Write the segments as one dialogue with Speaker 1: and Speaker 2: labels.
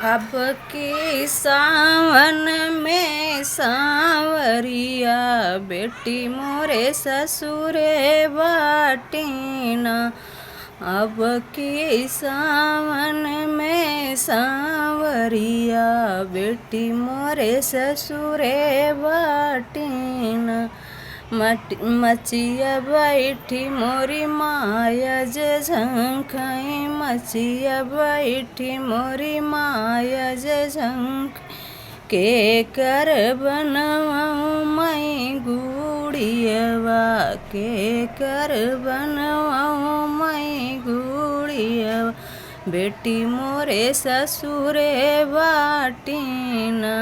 Speaker 1: अब की सावन में सांवरिया बेटी मोरे ससुरे बाटीना। अब की सावन में सांवरिया बेटी मोरे ससुरे बाटीना। मचिया बैठी मोरी माया जे झंखाई। मचिया बैठी मोरी माया जे झंख के कर बनवाऊँ मैं गुड़ियवा। के कर बनवाऊँ मैं गुड़ियवा बेटी मोरे ससुरे बाटीना।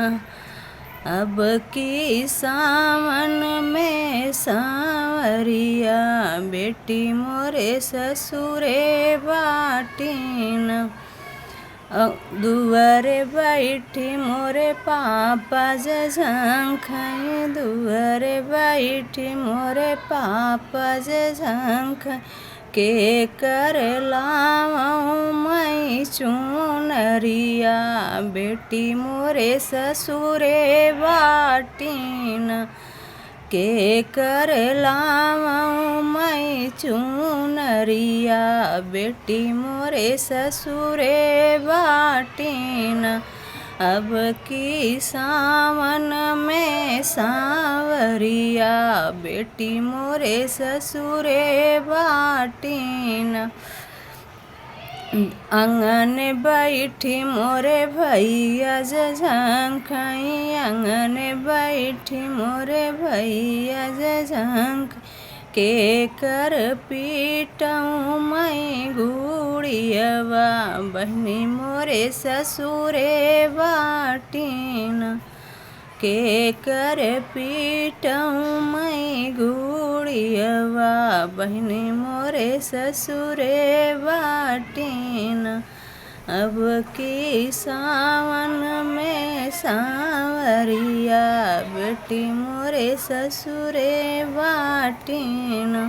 Speaker 1: अब की सावन में सांवरिया बेटी मोरे ससुरे बाटीना। दुआरे बैठी मोरे पापा जे झंखाई। दुआरे बैठी मोरे पापा जे झंखाई के कर लाऊँ मैं चुनरिया बेटी मोरे ससुरे बाटीना। के कर लाऊँ मैं चुनरिया बेटी मोरे ससुरे बाटीना। अब की सावन में सांवरिया बेटी मोरे ससुरे बाटीना। आंगन बैठी मोरे भैया जे झंखाई। आंगन बैठी मोरे भैया जे झंख के कर पीटऊँ मैं गुड़ियवा बहनी मोरे ससुरे बाटीना। के कर पीटऊँ मैं गुड़ियवा बहनी मोरे ससुरे बाटीना। अब की सावन में सांवरिया बेटी मोरे ससुरे बाटीना।